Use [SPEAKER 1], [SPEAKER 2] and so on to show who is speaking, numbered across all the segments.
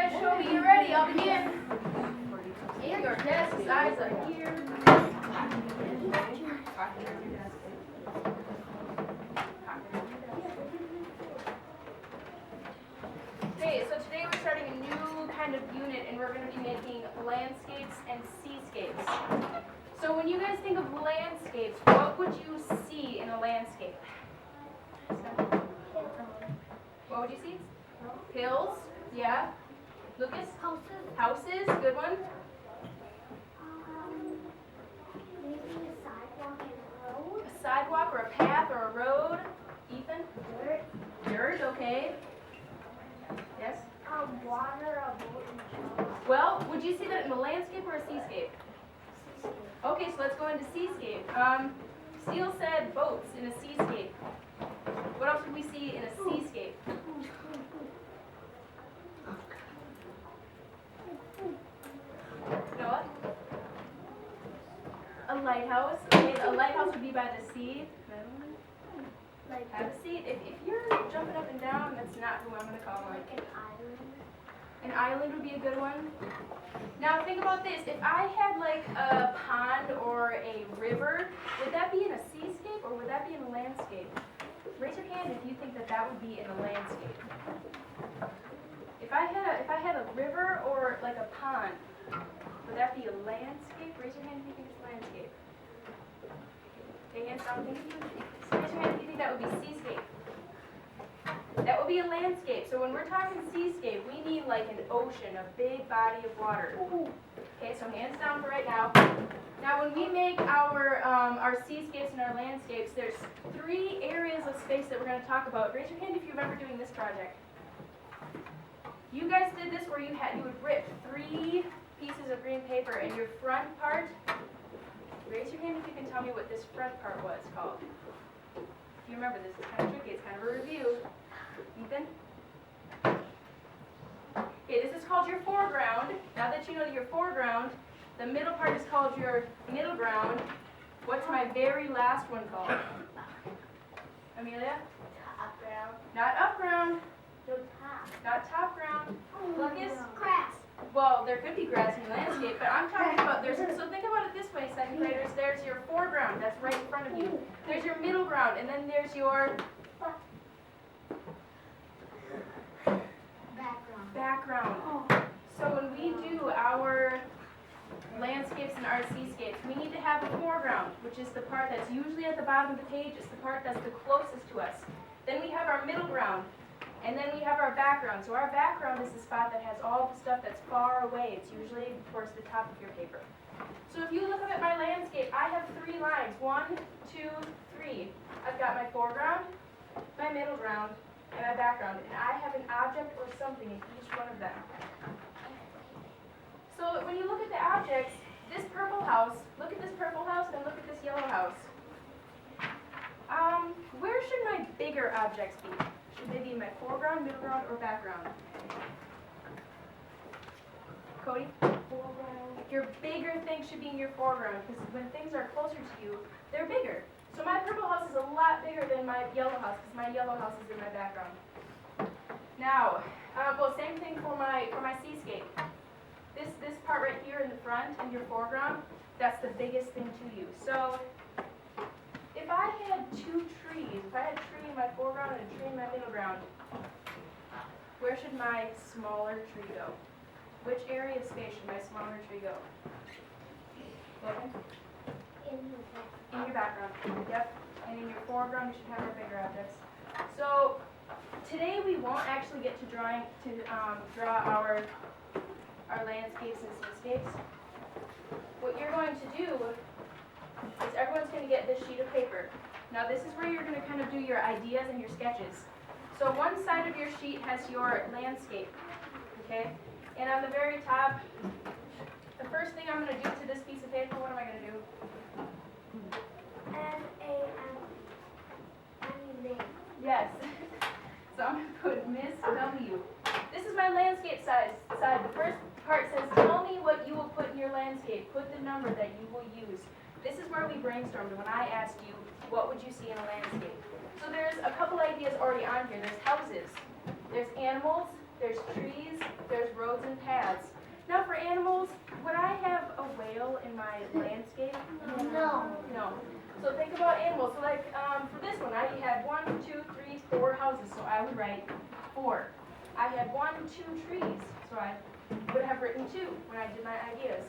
[SPEAKER 1] guys show me you're ready, I'll begin. And your desk size up here. Okay, so today we're starting a new kind of unit and we're going to be making landscapes and seascapes. So when you guys think of landscapes, what would you see in a landscape? What would you see? Hills, yeah. Lucas? Houses, good one.
[SPEAKER 2] Maybe a sidewalk and a road.
[SPEAKER 1] A sidewalk or a path or a road. Ethan?
[SPEAKER 2] Dirt.
[SPEAKER 1] Dirt, okay. Yes?
[SPEAKER 2] Water, a boat, and a truck.
[SPEAKER 1] Well, would you see that in a landscape or a seascape? Okay, so let's go into seascape. Steele said boats in a seascape. What else would we see in a seascape? Noah? A lighthouse. Okay, a lighthouse would be by the sea.
[SPEAKER 2] Like
[SPEAKER 1] Have a seat. If you're jumping up and down, that's not who I'm going to call on.
[SPEAKER 2] an island.
[SPEAKER 1] An island would be a good one. Now think about this. If I had like a pond or a river, would that be in a seascape or would that be in a landscape? Raise your hand if you think that that would be in a landscape. If I had a river or like a pond, would that be a landscape? Raise your hand if you think it's landscape. Okay, hands down. Raise your hand if you think that would be seascape. That would be a landscape. So when we're talking seascape, we need like an ocean, a big body of water. Okay, so hands down for right now. Now when we make our seascapes and our landscapes, there's 3 areas of space that we're going to talk about. Raise your hand if you remember doing this project. You guys did this where you would rip 3 pieces of green paper and your front part. Raise your hand if you can tell me what this front part was called. If you remember, this is kind of tricky. It's kind of a review. Ethan? Okay, this is called your foreground. Now that you know your foreground, the middle part is called your middle ground. What's my very last one called? Amelia?
[SPEAKER 2] Up ground.
[SPEAKER 1] Not up ground,
[SPEAKER 2] No top.
[SPEAKER 1] not top ground. Lucas?
[SPEAKER 2] Grass.
[SPEAKER 1] Well, there could be grass in the landscape, but I'm talking about, so think about it this way, second graders. There's your foreground, that's right in front of you. There's your middle ground, and then there's your background. So when we do our landscapes and our seascapes, we need to have a foreground, which is the part that's usually at the bottom of the page. It's the part that's the closest to us. Then we have our middle ground, and then we have our background. So our background is the spot that has all the stuff that's far away. It's usually towards the top of your paper. So if you look up at my landscape, I have 3 lines. 1, 2, 3. I've got my foreground, my middle ground, and my background, and I have an object or something in each one of them. So when you look at the objects, this purple house, look at this purple house and look at this yellow house. Where should my bigger objects be? Should they be in my foreground, middle ground, or background? Cody?
[SPEAKER 2] Foreground.
[SPEAKER 1] Your bigger things should be in your foreground, because when things are closer to you, they're bigger. So my purple house is a lot bigger than my yellow house, because my yellow house is in my background. Now, well, same thing for my seascape. This part right here in the front, in your foreground, that's the biggest thing to you. So, if I had 2 trees, if I had a tree in my foreground and a tree in my middle ground, where should my smaller tree go? Which area of space should my smaller tree go? Logan? In your background. Yep. And in your foreground, you should have your bigger objects. So today we won't actually get to draw our landscapes and seascapes. What you're going to do is everyone's going to get this sheet of paper. Now this is where you're going to kind of do your ideas and your sketches. So one side of your sheet has your landscape, okay? And on the very top, the first thing I'm going to do to this piece of paper, what am I going to do?
[SPEAKER 2] M-A-M-M-E.
[SPEAKER 1] Yes. So I'm going to put Miss W. This is my landscape side. The first part says, tell me what you will put in your landscape. Put the number that you will use. This is where we brainstormed when I asked you, what would you see in a landscape? So there's a couple ideas already on here. There's houses, there's animals, there's trees, there's roads. roads and paths. Now for animals, would I have a whale in my landscape?
[SPEAKER 2] No.
[SPEAKER 1] No. So think about animals. So like for this one, I had 1, 2, 3, 4 houses, so I would write 4. I had 1, 2 trees, so I would have written 2 when I did my ideas.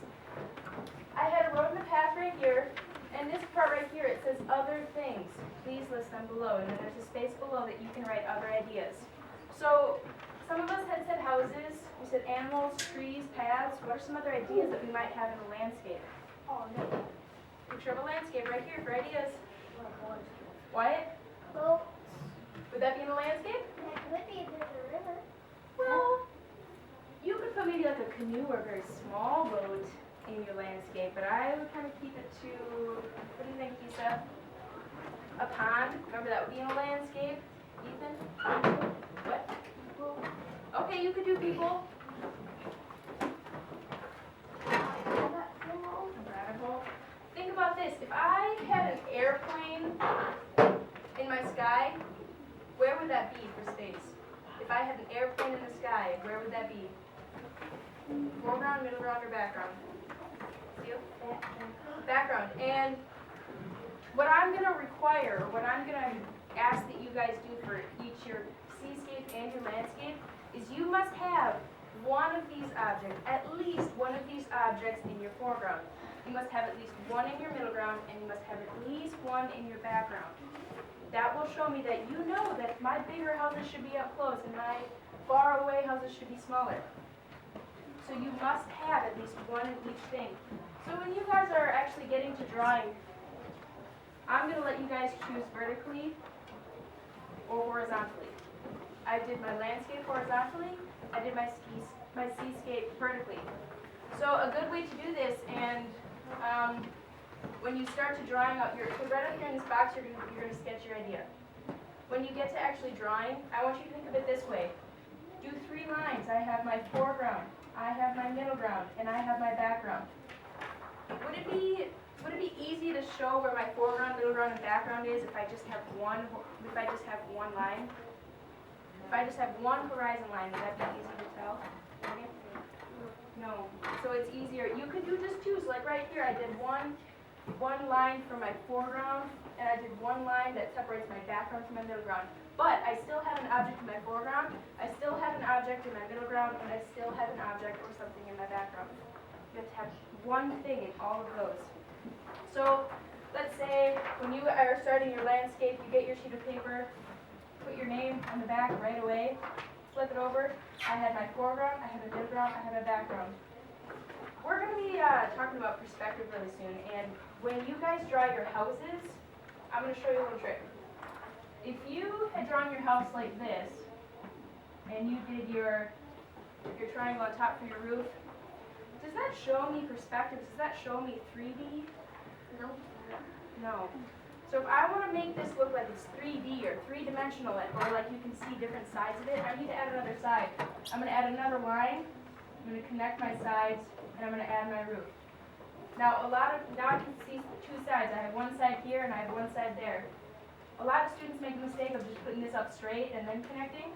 [SPEAKER 1] I had a road and a path right here, and this part right here, it says other things. Please list them below, and then there's a space below that you can write other ideas. So some of us had said houses, we said animals, trees, paths. What are some other ideas that we might have in a landscape?
[SPEAKER 2] Oh, no.
[SPEAKER 1] Picture of a landscape right here for ideas. Wyatt,
[SPEAKER 2] Well,
[SPEAKER 1] would that be in a landscape?
[SPEAKER 2] that could be a bit of a river.
[SPEAKER 1] Well, you could put maybe like a canoe or a very small boat in your landscape, but I would kind of keep it to, what do you think, Lisa? A pond? Remember that would be in a landscape? Ethan? What? Okay, you could do people. Rabbit hole. Think about this. If I had an airplane in my sky, where would that be for space? If I had an airplane in the sky, where would that be? Foreground, middle ground, or background? You? Background. And what I'm going to require, what I'm going to ask that you guys do for each your seascape and your landscape, is you must have one of these objects, at least one of these objects in your foreground. You must have at least one in your middle ground, and you must have at least one in your background. That will show me that you know that my bigger houses should be up close and my far away houses should be smaller. So you must have at least one of each thing. So when you guys are actually getting to drawing, I'm going to let you guys choose vertically or horizontally. I did my landscape horizontally. I did my seascape vertically. So a good way to do this, and when you start to drawing out your, so right up here in this box, you're going to sketch your idea. When you get to actually drawing, I want you to think of it this way. Do 3 lines. I have my foreground, I have my middle ground, and I have my background. Would it be easy to show where my foreground, middle ground, and background is if I just have one line? If I just have one horizon line, would that be easy to tell? No. So it's easier. You could do just 2. So like right here, I did one line for my foreground, and I did one line that separates my background from my middle ground. But I still have an object in my foreground, I still have an object in my middle ground, and I still have an object or something in my background. You have to have one thing in all of those. So let's say when you are starting your landscape, you get your sheet of paper, put your name on the back right away, flip it over. I have my foreground, I have a middle ground, I have a background. We're going to be talking about perspective really soon, and when you guys draw your houses, I'm going to show you a little trick. If you had drawn your house like this, and you did your triangle on top for your roof, does that show me perspective? Does that show me 3D?
[SPEAKER 2] No.
[SPEAKER 1] No. So if I want to make this look like it's 3D or 3-dimensional, or like you can see different sides of it, I need to add another side. I'm going to add another line, I'm going to connect my sides, and I'm going to add my roof. Now I can see 2 sides. I have one side here and I have one side there. A lot of students make the mistake of just putting this up straight and then connecting.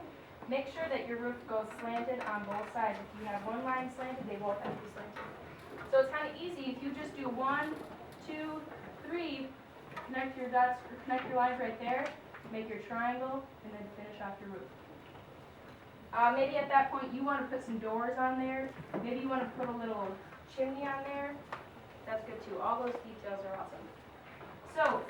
[SPEAKER 1] Make sure that your roof goes slanted on both sides. If you have one line slanted, they both have to be slanted. So it's kind of easy if you just do 1, 2, 3, connect your dots, or connect your lines right there, make your triangle, and then finish off your roof. Maybe at that point you want to put some doors on there. Maybe you want to put a little chimney on there. That's good too. All those details are awesome. So,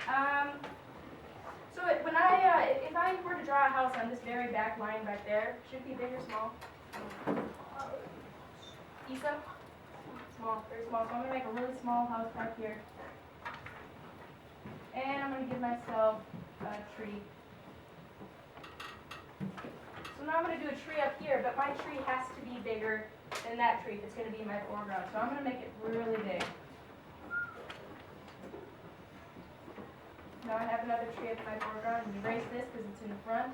[SPEAKER 1] if I were to draw a house on this very back line back there, should it be big or small? Isa? Small, very small. So I'm going to make a really small house back here. And I'm going to give myself a tree. So now I'm going to do a tree up here, but my tree has to be bigger than that tree if it's going to be in my foreground. So I'm going to make it really big. Now I have another tree up in my foreground, and erase this because it's in the front.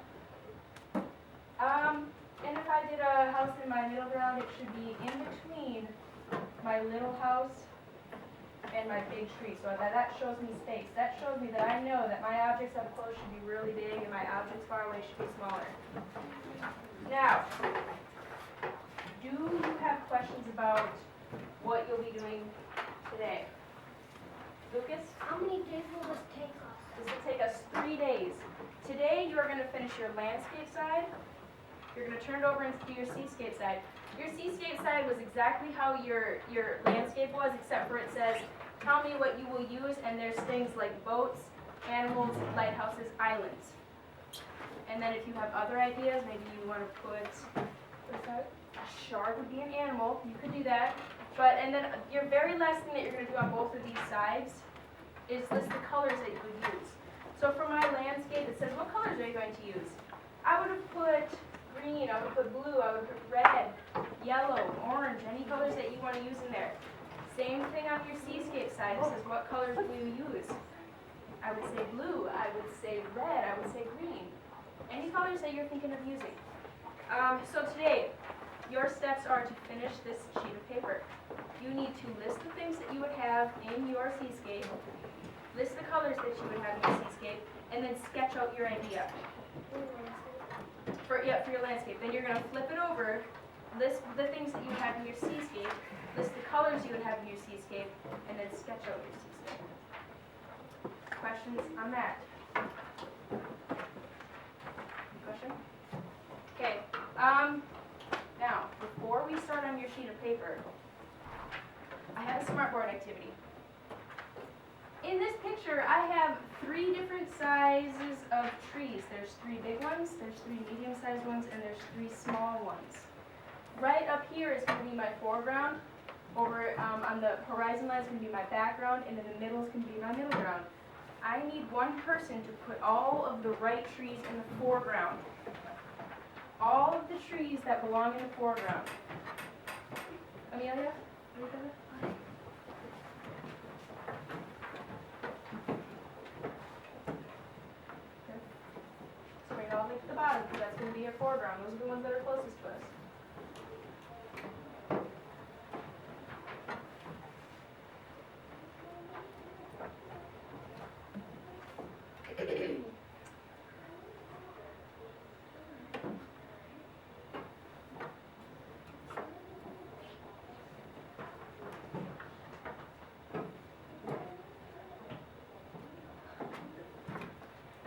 [SPEAKER 1] And if I did a house in my middle ground, it should be in between my little house and my big tree. So that shows me space. That shows me that I know that my objects up close should be really big and my objects far away should be smaller. Now, do you questions about what you'll be doing today? Lucas?
[SPEAKER 2] How many days will this take us?
[SPEAKER 1] This will take us 3 days. Today you are going to finish your landscape side. You're going to turn it over into your seascape side. Your seascape side was exactly how your landscape was, except for it says, tell me what you will use, and there's things like boats, animals, lighthouses, islands. And then if you have other ideas, maybe you want to put, a shark would be an animal, you could do that. But, and then your very last thing that you're going to do on both of these sides is list the colors that you would use. So for my landscape, it says, what colors are you going to use? I would have put green, I would put blue, I would put red, yellow, orange, any colors that you want to use in there. Same thing on your seascape side, it says, what colors will you use? I would say blue, I would say red, I would say green. Any colors that you're thinking of using. So today, your steps are to finish this sheet of paper. You need to list the things that you would have in your seascape, list the colors that you would have in your seascape, and then sketch out your idea. For your landscape. Then you're going to flip it over, list the things that you would have in your seascape, list the colors you would have in your seascape, and then sketch out your seascape. Questions on that? Question? Okay. Now, before we start on your sheet of paper, I have a smartboard activity. In this picture, I have 3 different sizes of trees. There's 3 big ones, there's 3 medium-sized ones, and there's 3 small ones. Right up here is going to be my foreground. Over on the horizon line is going to be my background, and in the middle is going to be my middle ground. I need one person to put all of the right trees in the foreground. All of the trees that belong in the foreground. Amelia? Are you good? So bring it all the way to the bottom, because that's going to be your foreground. Those are the ones that are closest to us.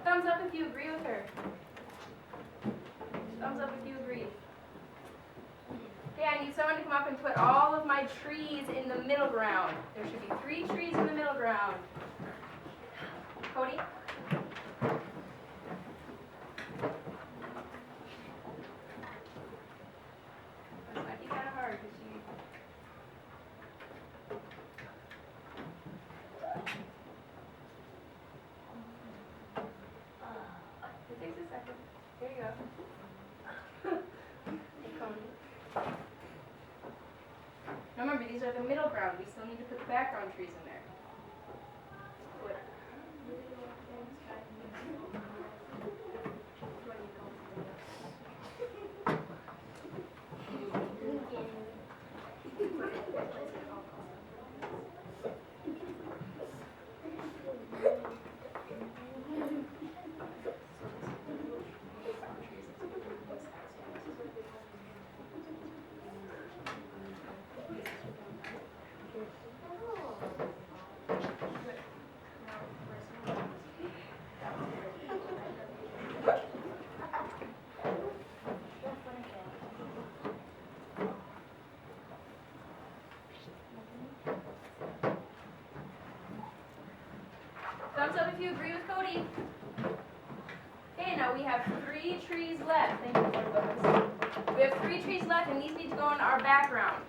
[SPEAKER 1] Thumbs up if you agree with her. Thumbs up if you agree. Okay, I need someone to come up and put all of my trees in the middle ground. There should be 3 trees in the middle ground. Cody? This might be kind of hard because you... It takes a second. There you go. Now remember, these are the middle ground. We still need to put the background trees in there. Put thumbs up if you agree with Cody. Okay, now we have 3 trees left. Thank you for those. We have 3 trees left, and these need to go in our background.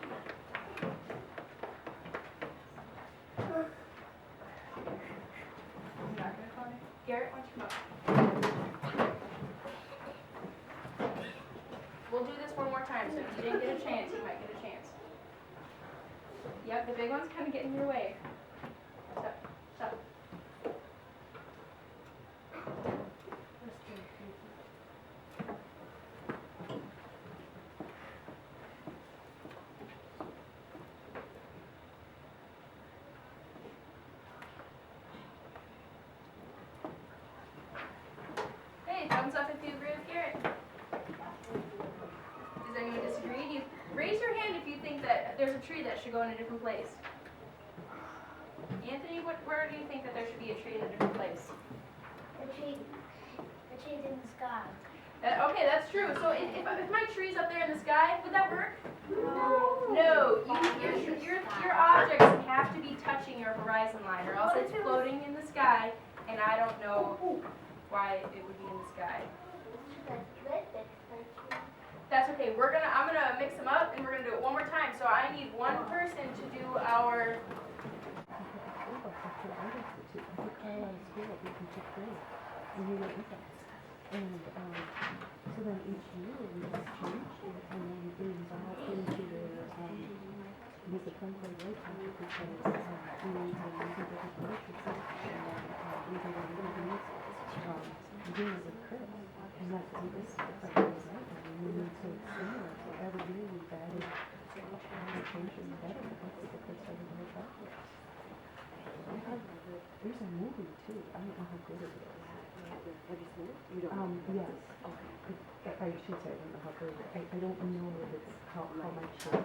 [SPEAKER 1] Garrett, why don't you come up? We'll do this one more time, so if you didn't get a chance, you might get a chance. Yep, the big one's kind of getting in your way. Stop, stop. Thumbs up if you agree with Garrett. Does anyone disagree? Raise your hand if you think that there's a tree that should go in a different place? Anthony, where do you think that there should be a tree in a different place?
[SPEAKER 2] The tree's in the sky.
[SPEAKER 1] Okay, that's true. So if my tree's up there in the sky, would that work?
[SPEAKER 2] No.
[SPEAKER 1] No, your objects have to be touching your horizon line, or else it's floating in the sky, and I don't know why it would be in the sky. That's okay. I'm gonna mix them up, and we're gonna do it one more time. So I need one person to do our.
[SPEAKER 3] And so then each year we just changed it, and then it evolved into discipline play right now because we were using different places, and then we did a little bit doing as a curve, and that's what this is like right now. And we need to similar, so every year we've added changes better. That's the place where we work out with. There's a movie too. I don't know how good it is.
[SPEAKER 4] Have you seen it? You don't know?
[SPEAKER 3] Yes. Okay. I should say I don't know how good it is. I don't know if it's how much it,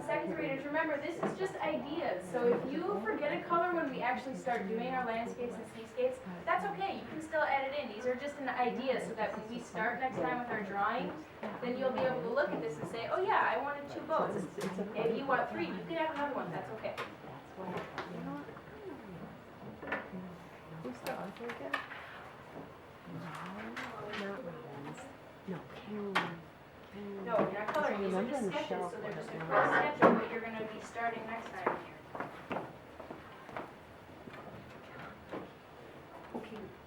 [SPEAKER 1] Second graders, remember, this is just ideas. So if you forget a color when we actually start doing our landscapes and seascapes, that's okay. You can still add it in. These are just an idea so that when we start next time with our drawing, then you'll be able to look at this and say, oh yeah, I wanted 2 boats. Maybe you want 3. You can have another one. That's okay.
[SPEAKER 4] Who's the author again? Not Robbins. No,
[SPEAKER 1] No, you're not coloring. These are just sketches, so they're just a quick sketch of what you're going to be starting next time.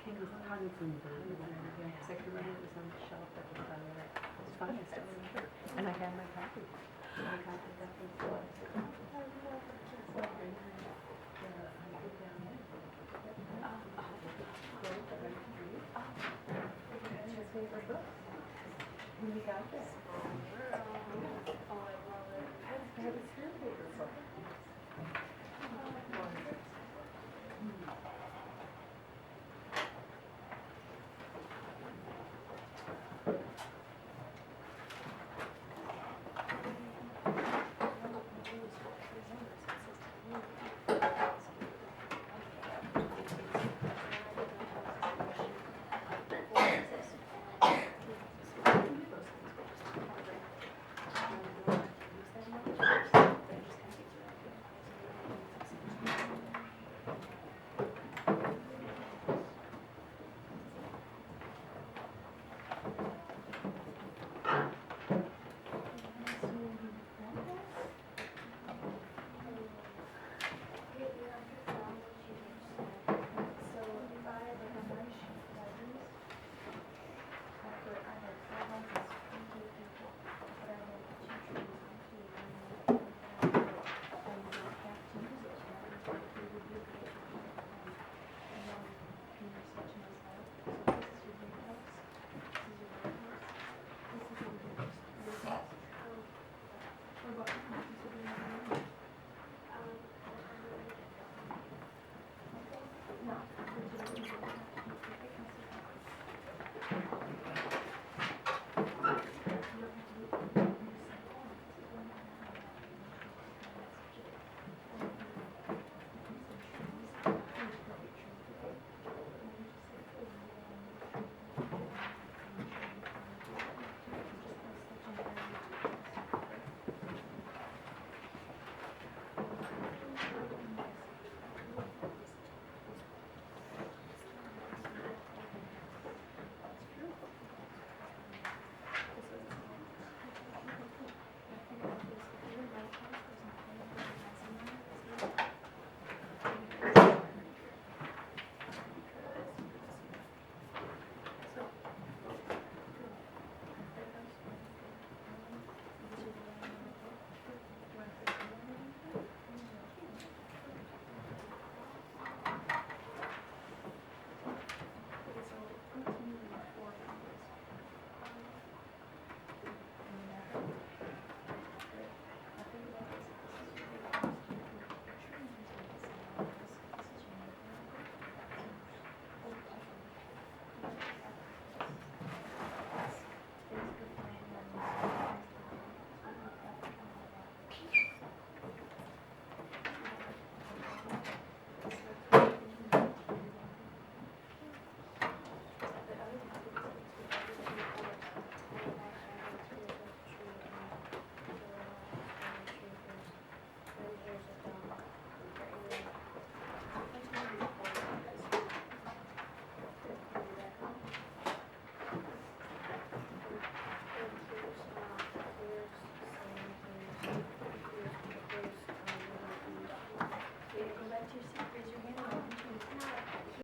[SPEAKER 4] King was hung from the second one. It was on the shelf at the bottom of it. It's fine, I still remember. And I had my copy. I copied that from the favorite book. When we got this. That was her favorite book.